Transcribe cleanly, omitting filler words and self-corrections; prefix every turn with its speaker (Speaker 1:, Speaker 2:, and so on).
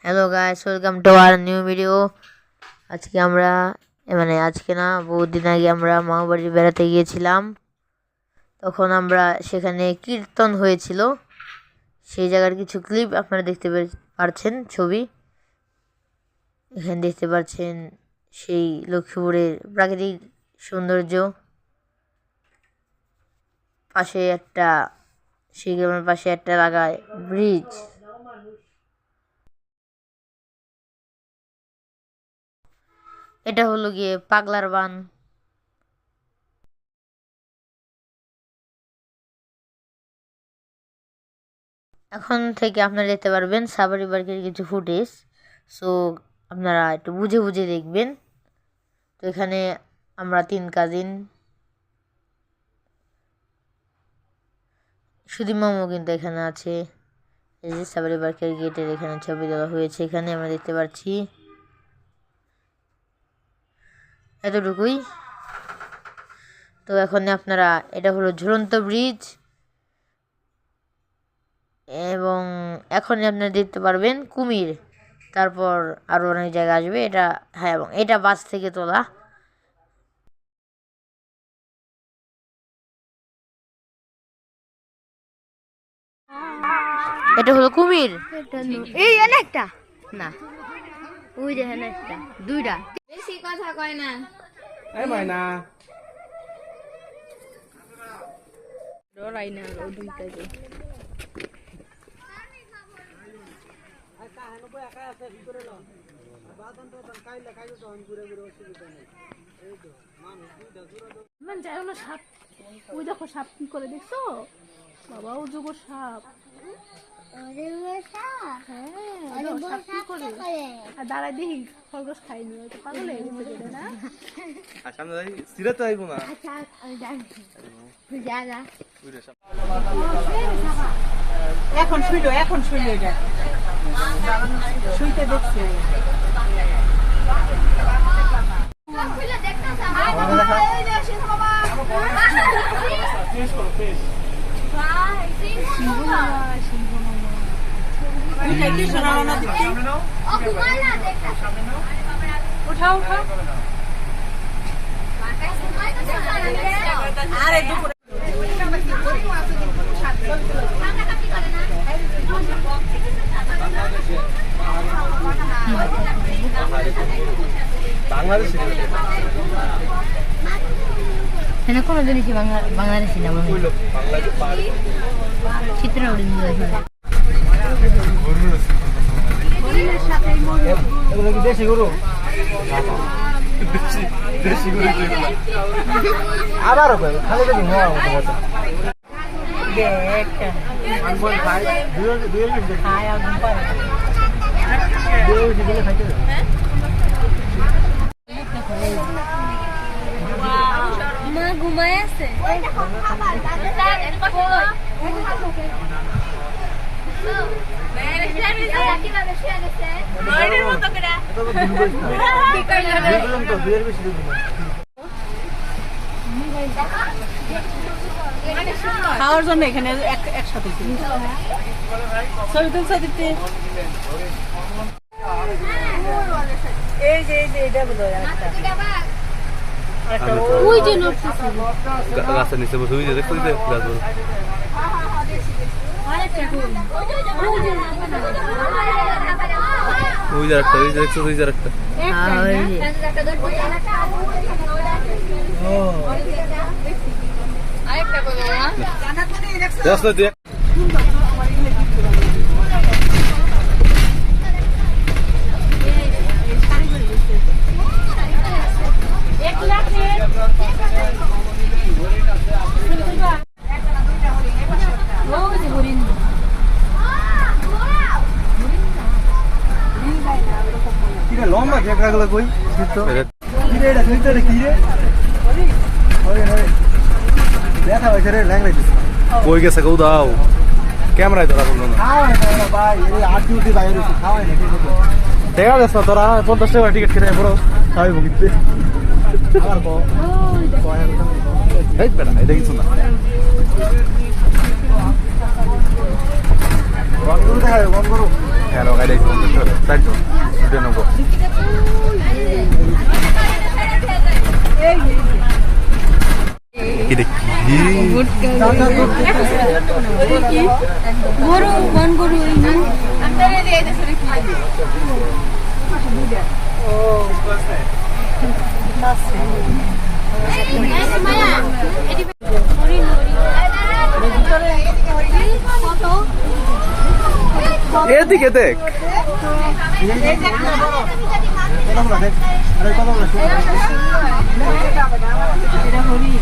Speaker 1: Hello guys, welcome to our new video. আজকে আমরা আজকে না, বহুত দিন আগে আমরা মামা বাড়ি বেড়াতে গিয়েছিলাম। তখন আমরা সেখানে কীর্তন হয়েছিল, সেই জায়গার কিছু ক্লিপ আপনারা দেখতে পারছেন। ছবি এখানে দেখতে পাচ্ছেন সেই লক্ষ্মীপুরের প্রাকৃতিক সৌন্দর্য। সেই গ্রামের পাশে একটা লাগায় ব্রিজ। এটা হলো গিয়ে পাগলার বান। এখন থেকে আপনারা দেখতে পারবেন সাফারি পার্কের কিছু ফুটেজ। সো আপনারা একটু বুঝে বুঝে দেখবেন। তো এখানে আমরা 3 কাজিন, সুদীপ মামু কিন্তু এখানে আছে। এই যে সাফারি পার্কের গেটের এখানে ছবি দেওয়া হয়েছে, এখানে আমরা দেখতে পাচ্ছি। এতটুকুই। তো এখন আপনারা, এটা হলো ঝুলন্ত ব্রিজ, এবং এখনই আপনারা দেখতে পারবেন কুমির। তারপর আরও অনেক জায়গা আসবে এটা। হ্যাঁ, এবং এটা বাস থেকে তোলা। এটা হলো কুমির।
Speaker 2: এই একটা না, ওই যে একটা দুইটা বেশি কথা কয় না।
Speaker 3: এই মাইনা
Speaker 2: ডরাই না ও দুইটাই তো।
Speaker 4: মান যায় না সাপ। ওই দেখো সাপ কি করে দেখছো বাবা, ও যোগ সাপ। আর দাঁড়ায় দেখি খরগোশ খাইনি, ওই তো পাগল হয়ে গেছে না।
Speaker 3: সামনে যাই সিরাতে আইবো না।
Speaker 5: এখন শুইলো এটা শুইতে দেখছে। উঠাও আরে
Speaker 1: এখানে কোনো জিনিসই বাংলাদেশি না, চিত্র
Speaker 3: দেশি গরু আবার খালি দেখি
Speaker 2: মা ঘুমায় আছে।
Speaker 5: খাওয়ার জন্য এখানে একসাথে ছবি তুলছে দিতে। এই যে এটা
Speaker 4: ওই যে নড়ছে
Speaker 3: রাস্তার নিচে বসে ওই যে দেখতে দিতে ওই যে একটা, ওই যে দেখছো, ওই যে একটা রাস্তা দিয়ে লম্বা কেকড়াগুলো কই কই গেছে কেউ দাও ক্যামেরায় ধরা করলো না। দেখা যাস না তোরা 50 টাকা টিকিট কিনে পড়ো খাওয়াই ভুগিতে। এটা কিছু না, বন্ধ করো। হ্যালো গাড়ি আছে 50 টাকা 4 জন 290 কি দেখি
Speaker 2: গরু বন গরু
Speaker 3: এদিকে দেখ
Speaker 5: এটা হরি